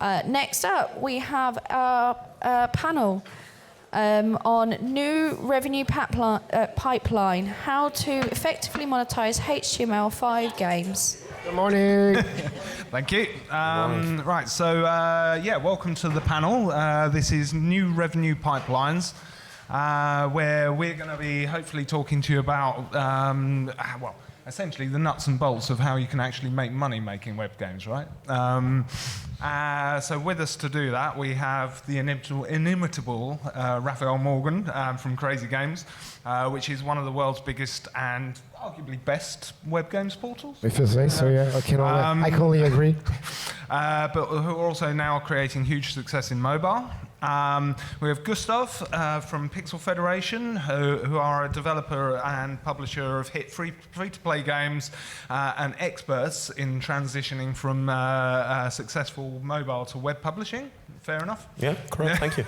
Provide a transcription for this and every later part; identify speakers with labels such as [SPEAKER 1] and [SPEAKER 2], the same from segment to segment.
[SPEAKER 1] Next up, we have our panel on new revenue pipeline, how to effectively monetize HTML5 games.
[SPEAKER 2] Good morning.
[SPEAKER 3] Thank you. Right, so welcome to the panel. This is new revenue pipelines, where we're going to be hopefully talking to you about, essentially the nuts and bolts of how you can actually make money making web games, right? So with us to do that, we have the inimitable Rafael Morgan from Crazy Games, which is one of the world's biggest and arguably best web games portals.
[SPEAKER 2] If you say so, yeah, I can only agree.
[SPEAKER 3] But who are also now creating huge success in mobile. We have Gustav from Pixel Federation, who are a developer and publisher of hit free-to-play games and experts in transitioning from successful mobile to web publishing. Fair enough?
[SPEAKER 4] Yeah, correct. Thank you.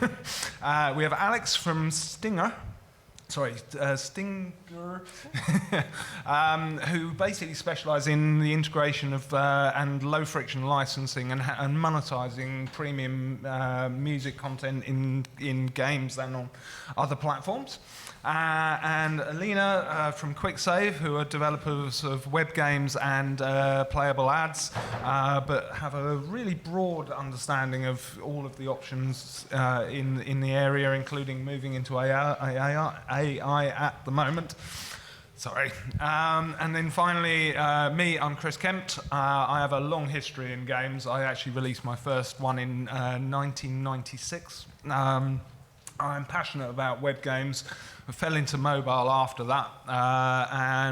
[SPEAKER 3] We have Alex from STYNGR. STYNGR, who basically specialise in the integration of and low-friction licensing and monetizing premium music content in games and on other platforms. And Elina from Quicksave, who are developers of web games and playable ads, but have a really broad understanding of all of the options in the area, including moving into AI at the moment. Sorry. And then finally, I'm Chris Kempt. I have a long history in games. I actually released my first one in 1996. I'm passionate about web games. I fell into mobile after that,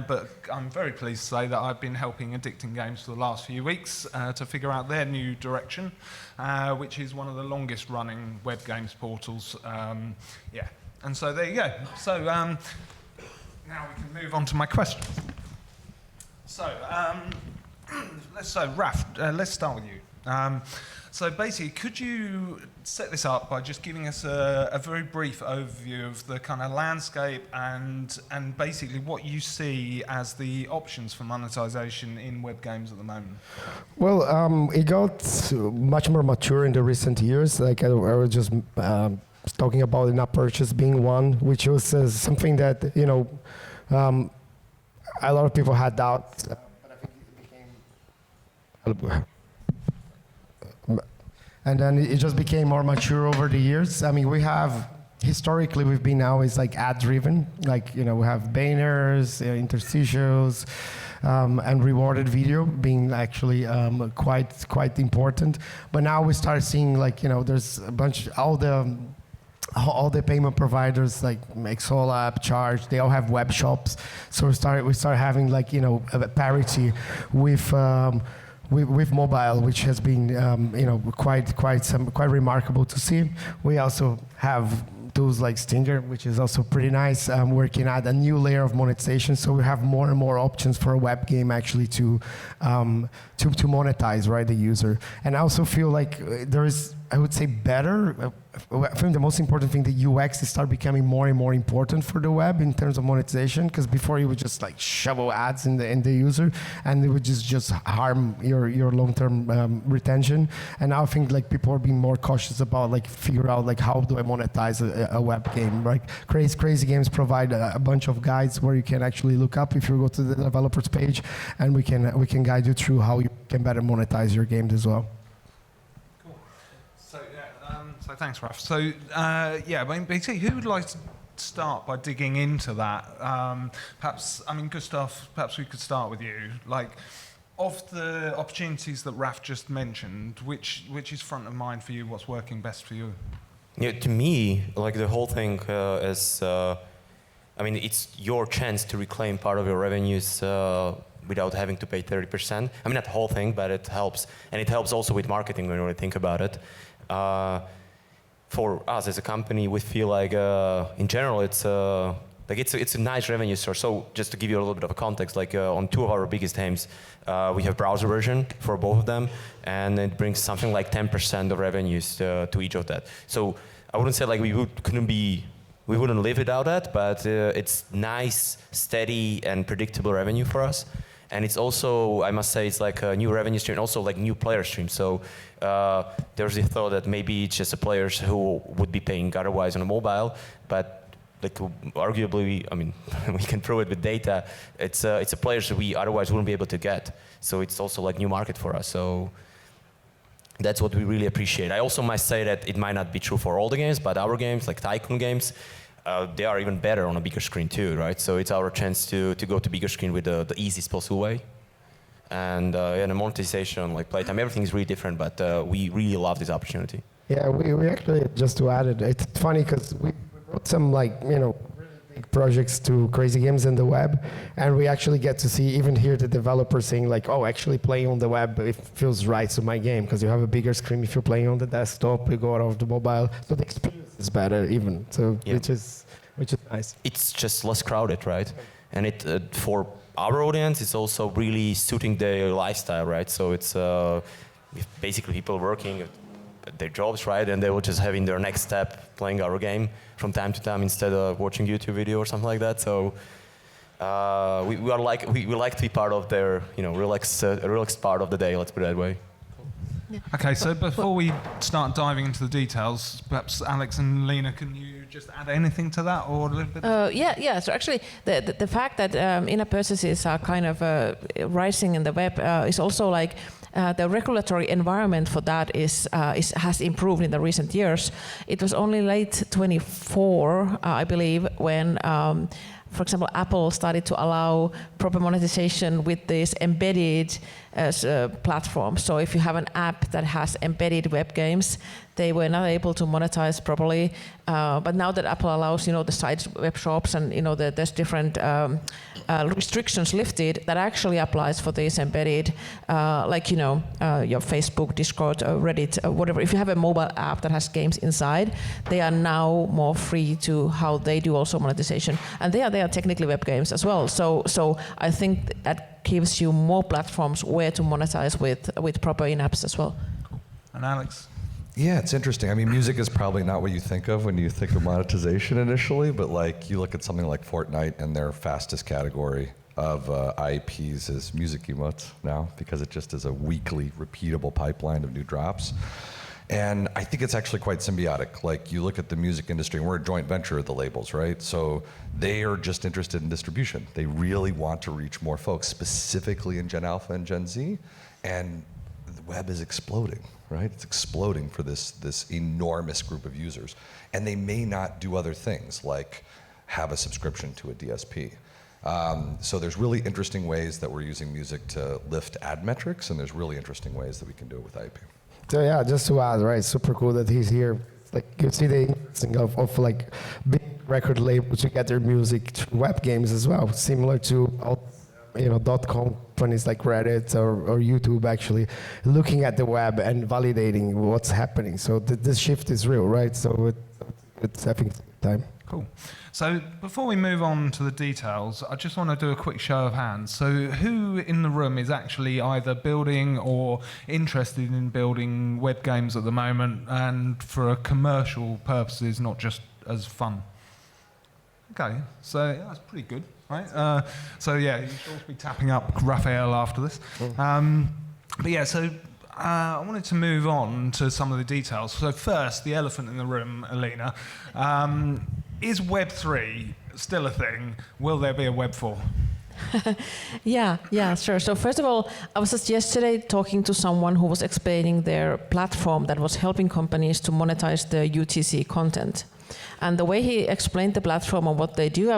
[SPEAKER 3] but I'm very pleased to say that I've been helping Addicting Games for the last few weeks to figure out their new direction, which is one of the longest running web games portals. And so there you go. So now we can move on to my questions. So, Raf, let's start with you. So basically, could you set this up by just giving us a very brief overview of the kind of landscape and basically what you see as the options for monetization in web games at the moment?
[SPEAKER 2] Well, it got much more mature in the recent years. Like I was just talking about in-app purchase being one, which was something that a lot of people had doubts. But I think it became. And then it just became more mature over the years. I mean, historically we've been always like ad-driven. Like, we have banners, interstitials, and rewarded video being actually quite important. But now we start seeing there's a bunch, all the payment providers like Xolab, Charge, they all have web shops. So we start having a parity with mobile, which has been quite remarkable to see. We also have tools like STYNGR, which is also pretty nice, working at a new layer of monetization. So we have more and more options for a web game actually to monetize, right, the user. And I also feel like there is, I would say, better. I think the most important thing, the UX is start becoming more and more important for the web in terms of monetization. Because before you would just shovel ads in the user, and it would just harm your long-term retention. And now I think people are being more cautious about figure out how do I monetize a web game. Right? Crazy Games provide a bunch of guides where you can actually look up if you go to the developers page, and we can guide you through how you can better monetize your games as well.
[SPEAKER 3] So thanks, Raf. So basically, who would like to start by digging into that? Gustav, perhaps we could start with you. Of the opportunities that Raf just mentioned, which is front of mind for you? What's working best for you?
[SPEAKER 4] Yeah, to me, the whole thing is, it's your chance to reclaim part of your revenues without having to pay 30%. Not the whole thing, but it helps. And it helps also with marketing when you think about it. For us as a company, we feel in general, it's a nice revenue source. So just to give you a little bit of a context, on two of our biggest games, we have browser version for both of them, and it brings something like 10% of revenues to each of that. So I wouldn't say we wouldn't live without that, but it's nice, steady, and predictable revenue for us. And it's also, I must say, it's like a new revenue stream, also like new player stream. So there's the thought that maybe it's just the players who would be paying otherwise on a mobile, but like arguably, I mean, we can prove it with data. It's a players that we otherwise wouldn't be able to get. So it's also like new market for us. So that's what we really appreciate. I also must say that it might not be true for all the games, but our games, like Tycoon games, they are even better on a bigger screen too, right? So it's our chance to go to bigger screen with the easiest possible way. And the monetization, like playtime, everything is really different, but we really love this opportunity.
[SPEAKER 2] Yeah, we actually, just to add it, it's funny because we wrote some really big projects to crazy games in the web, and we actually get to see, even hear the developers saying like, oh, actually playing on the web, it feels right to my game, because you have a bigger screen if you're playing on the desktop, you go out of the mobile, so the experience is better even, so
[SPEAKER 4] Yeah.
[SPEAKER 2] which is nice.
[SPEAKER 4] It's just less crowded, right? And it for our audience, it's also really suiting their lifestyle, right? So it's basically people working at their jobs, right? And they will just having their next step playing our game from time to time instead of watching YouTube video or something like that. So we like to be part of their relaxed part of the day. Let's put it that way.
[SPEAKER 1] Yeah.
[SPEAKER 3] Okay, so before we start diving into the details, perhaps Alex and Lena, can you just add anything to that or a little bit?
[SPEAKER 5] Yeah. So actually, the fact that in-app purchases are kind of rising in the web is also like the regulatory environment for that has improved in the recent years. It was only late 24, I believe, when. For example, Apple started to allow proper monetization with this embedded platform. So if you have an app that has embedded web games, they were not able to monetize properly. But now that Apple allows, the side web shops and there's different restrictions lifted, that actually applies for these embedded, your Facebook, Discord, Reddit, whatever. If you have a mobile app that has games inside, they are now more free to how they do also monetization, and they are technically web games as well. So I think that gives you more platforms where to monetize with proper in-apps as well.
[SPEAKER 3] And Alex?
[SPEAKER 6] Yeah, it's interesting. I mean, music is probably not what you think of when you think of monetization initially, but like you look at something like Fortnite and their fastest category of IPs is music emotes now, because it just is a weekly repeatable pipeline of new drops. And I think it's actually quite symbiotic. Like you look at the music industry, and we're a joint venture of the labels, right? So they are just interested in distribution. They really want to reach more folks, specifically in Gen Alpha and Gen Z. And the web is exploding, right? It's exploding for this enormous group of users. And they may not do other things like have a subscription to a DSP. So there's really interesting ways that we're using music to lift ad metrics, and there's really interesting ways that we can do it with IP.
[SPEAKER 2] So yeah, just to add, right, super cool that he's here. Like you see the thing of like big record labels to get their music through web games as well, similar to .com companies like Reddit or YouTube actually looking at the web and validating what's happening. So this shift is real, right? So it's having time.
[SPEAKER 3] Cool. So before we move on to the details, I just want to do a quick show of hands. So who in the room is actually either building or interested in building web games at the moment, and for commercial purposes, not just as fun? Okay, so yeah, that's pretty good, right? So yeah, you should also be tapping up Rafael after this. But yeah, so I wanted to move on to some of the details. So first, the elephant in the room, Elina. Is Web3 still a thing? Will there be a Web4?
[SPEAKER 5] Yeah, sure. So first of all, I was just yesterday talking to someone who was explaining their platform that was helping companies to monetize the UTC content. And the way he explained the platform and what they do,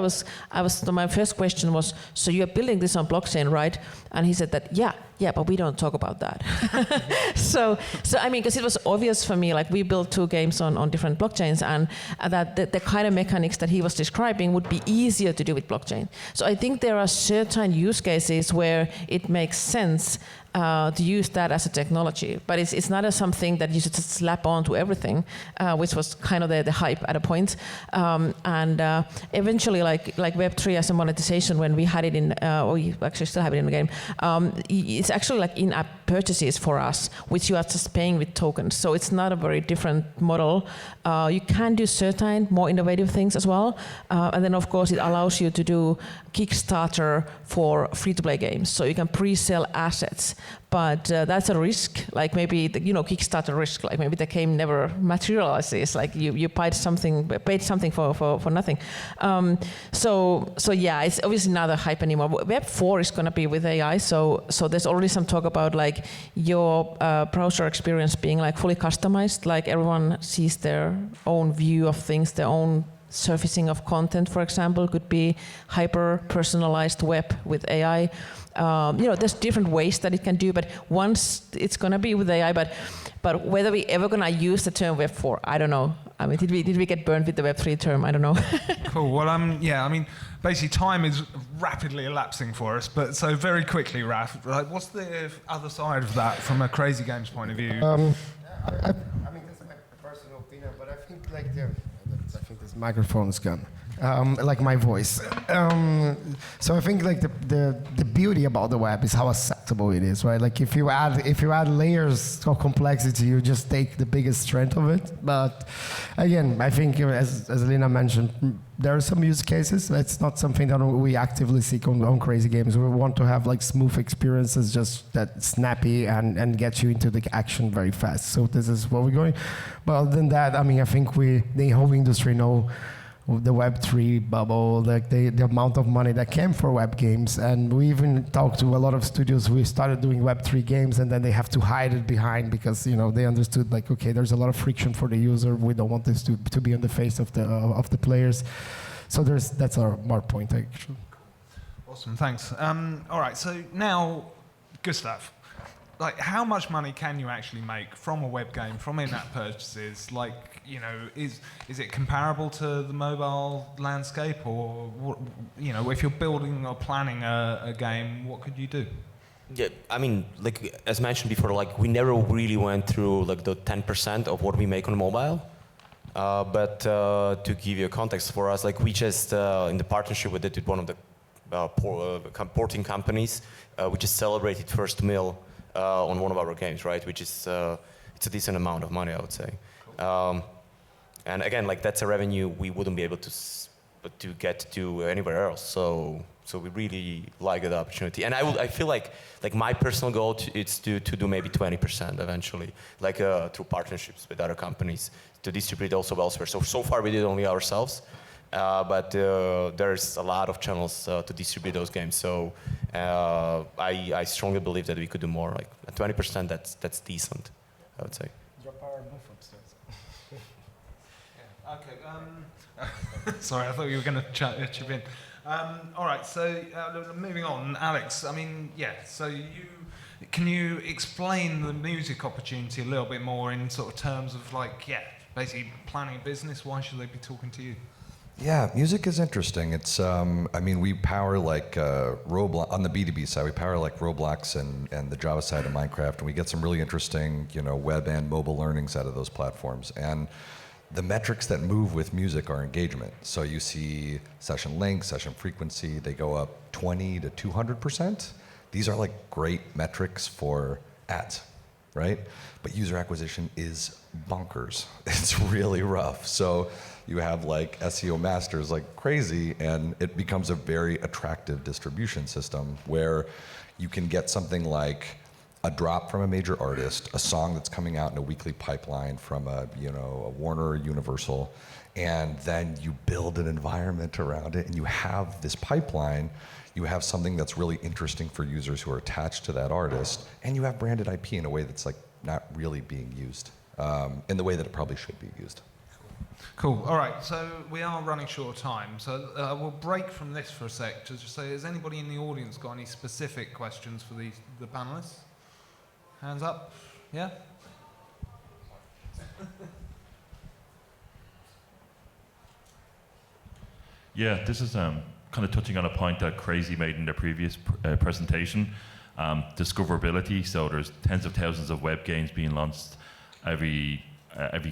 [SPEAKER 5] my first question was, so you're building this on blockchain, right? And he said that, yeah, but we don't talk about that. So I mean, because it was obvious for me, like we built 2 games on different blockchains, and that the kind of mechanics that he was describing would be easier to do with blockchain. So I think there are certain use cases where it makes sense to use that as a technology, but it's not something that you should just slap onto everything, which was kind of the hype at a point. And eventually, like Web3 as a monetization, when we had it in, or you actually still have it in the game, it's actually like in-app purchases for us, which you are just paying with tokens. So it's not a very different model. You can do certain more innovative things as well. And then, of course, it allows you to do Kickstarter for free-to-play games. So you can pre-sell assets. But that's a risk, like maybe, Kickstarter risk, like maybe the game never materializes, like you paid something for nothing. So yeah, it's obviously not a hype anymore. Web 4 is going to be with AI, so there's already some talk about like your browser experience being like fully customized, like everyone sees their own view of things, their own surfacing of content, for example, could be hyper-personalized web with AI. There's different ways that it can do, but once it's going to be with AI, but whether we ever going to use the term Web 4, I don't know. I mean, did we get burned with the Web 3 term? I don't know.
[SPEAKER 3] Cool. Well, basically time is rapidly elapsing for us, but so very quickly, Raf, like, what's the other side of that from a Crazy Games point of view?
[SPEAKER 2] I mean, that's my personal opinion, but I think I think this microphone is gone. Like my voice. So I think like the beauty about the web is how acceptable it is, right? Like if you add layers of complexity, you just take the biggest strength of it. But again, I think as Elina mentioned, there are some use cases. It's not something that we actively seek on Crazy Games. We want to have like smooth experiences, just that snappy and get you into the action very fast. So this is where we're going. But other than that, I mean, I think the whole industry know the Web3 bubble, like the amount of money that came for web games. And we even talked to a lot of studios who started doing Web3 games, and then they have to hide it behind because they understood like, okay, there's a lot of friction for the user. We don't want this to be on the face of the players. So that's our point actually.
[SPEAKER 3] Awesome, thanks. All right, so now, Gustav, like, how much money can you actually make from a web game, from in-app purchases? Like, is it comparable to the mobile landscape, or what, if you're building or planning a game, what could you do?
[SPEAKER 4] Yeah, I mean, like as mentioned before, like we never really went through like the 10% of what we make on mobile. But to give you a context for us, like we just in the partnership we did with one of the porting companies, we just celebrated first mil on one of our games, right? Which is it's a decent amount of money, I would say. And again, like that's a revenue we wouldn't be able to get to anywhere else. So we really like the opportunity. And I feel like my personal goal is to do maybe 20% eventually, like through partnerships with other companies to distribute also elsewhere. So far we did only ourselves. But there's a lot of channels to distribute those games. So I strongly believe that we could do more. Like at 20%, that's decent, I would say.
[SPEAKER 2] Drop our move upstairs.
[SPEAKER 3] Okay. Sorry, I thought you were going to chip in. All right. So moving on, Alex. I mean, yeah. So can you explain the music opportunity a little bit more in sort of terms of like, basically planning a business? Why should they be talking to you?
[SPEAKER 6] Yeah, music is interesting. It's, we power like Roblox, on the B2B side, we power like Roblox and the Java side of Minecraft, and we get some really interesting, web and mobile learnings out of those platforms. And the metrics that move with music are engagement. So you see session length, session frequency, they go up 20 to 200%. These are like great metrics for ads, right? But user acquisition is bonkers. It's really rough. So you have like SEO masters like crazy, and it becomes a very attractive distribution system where you can get something like a drop from a major artist, a song that's coming out in a weekly pipeline from a Warner or Universal, and then you build an environment around it, and you have this pipeline. You have something that's really interesting for users who are attached to that artist, and you have branded IP in a way that's like not really being used in the way that it probably should be used.
[SPEAKER 3] Cool. All right. So we are running short of time. So we'll break from this for a sec to just say, has anybody in the audience got any specific questions for the panelists? Hands up. Yeah?
[SPEAKER 7] Yeah, this is kind of touching on a point that Crazy made in their previous presentation. Discoverability. So there's tens of thousands of web games being launched every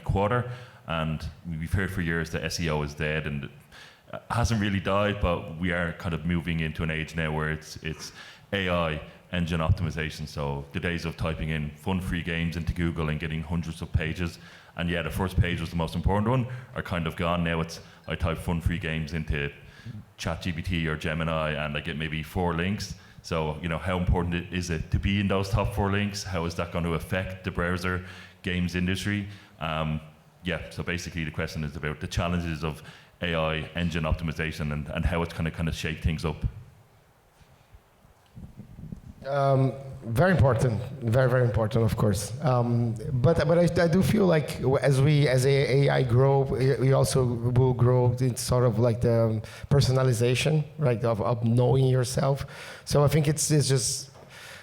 [SPEAKER 7] quarter. And we've heard for years that SEO is dead, and it hasn't really died, but we are kind of moving into an age now where it's AI engine optimization. So the days of typing in fun free games into Google and getting hundreds of pages, and yeah, the first page was the most important one, are kind of gone. Now it's, I type fun free games into ChatGPT or Gemini and I get maybe 4 links. So, you know, how important is it to be in those top 4 links? How is that going to affect the browser games industry? Yeah, so basically the question is about the challenges of AI engine optimization and how it's going to kind of shake things up.
[SPEAKER 2] Very important, very important, of course. But I do feel like as AI grow, we also will grow in sort of like the personalization, right, of knowing yourself. So I think it's just,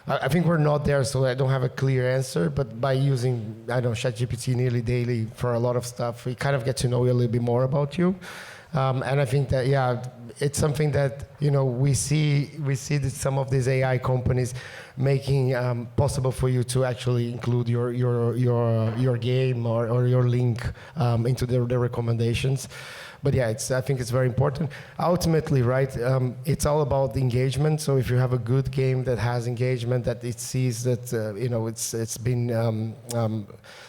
[SPEAKER 2] I think we're not there, so I don't have a clear answer. But by using, I don't know, ChatGPT nearly daily for a lot of stuff, we kind of get to know a little bit more about you. And I think that, yeah, it's something that, you know, we see that some of these AI companies making possible for you to actually include your game or your link into their recommendations. But yeah, I think it's very important. Ultimately, right, it's all about engagement. So if you have a good game that has engagement, that it sees that, you know, it's been,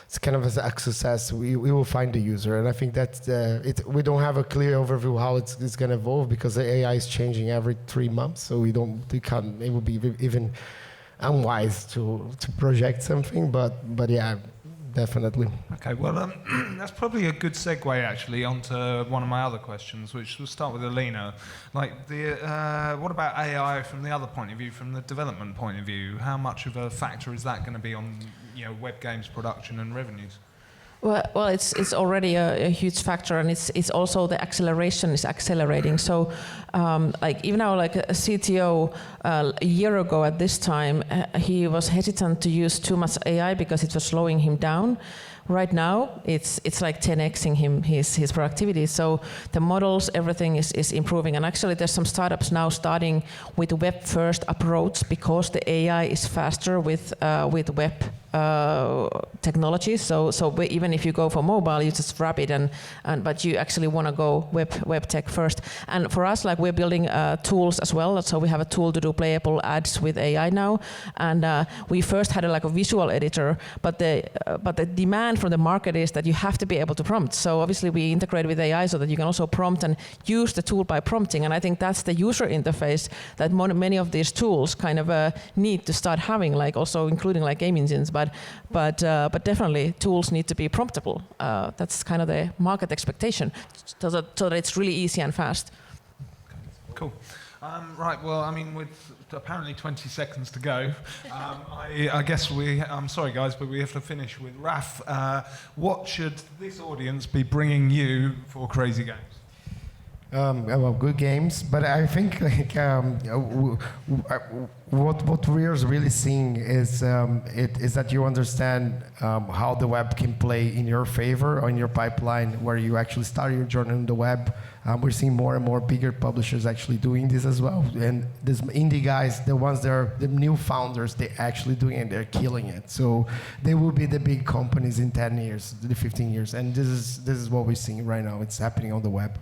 [SPEAKER 2] it's kind of a success, we will find the user. And I think that we don't have a clear overview how it's going to evolve because the AI is changing every 3 months. So it would be even unwise to project something, but yeah, definitely.
[SPEAKER 3] Okay, well, that's probably a good segue actually onto one of my other questions, which we'll start with Elina. Like, what about AI from the other point of view, from the development point of view? How much of a factor is that going to be on, you know, web games production and revenues?
[SPEAKER 5] Well, it's already a huge factor, and it's also the acceleration is accelerating. So, like even now, like a CTO a year ago at this time, he was hesitant to use too much AI because it was slowing him down. Right now, it's like 10xing his productivity. So the models, everything is improving. And actually, there's some startups now starting with web-first approach because the AI is faster with web technology. So even if you go for mobile, you just wrap it, but you actually want to go web tech first. And for us, like we're building tools as well. So we have a tool to do playable ads with AI now. And we first had a visual editor, but the demand from the market is that you have to be able to prompt. So obviously we integrate with AI so that you can also prompt and use the tool by prompting. And I think that's the user interface that many of these tools kind of need to start having, like also including like game engines. But definitely tools need to be promptable. That's kind of the market expectation, so that it's really easy and fast.
[SPEAKER 3] Cool. Right, well, I mean, with apparently 20 seconds to go, I guess I'm sorry guys, but we have to finish with Raf. What should this audience be bringing you for Crazy Games?
[SPEAKER 2] Well, good games, but I think like what we're really seeing is that you understand how the web can play in your favor or in your pipeline where you actually start your journey on the web. We're seeing more and more bigger publishers actually doing this as well, and these indie guys, the ones that are the new founders, they're actually doing it, they're killing it. So they will be the big companies in 10 years, 15 years, and this is what we're seeing right now. It's happening on the web.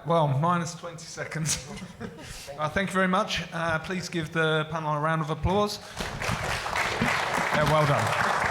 [SPEAKER 3] Well, minus 20 seconds. Thank you very much. Please give the panel a round of applause. Yeah, well done.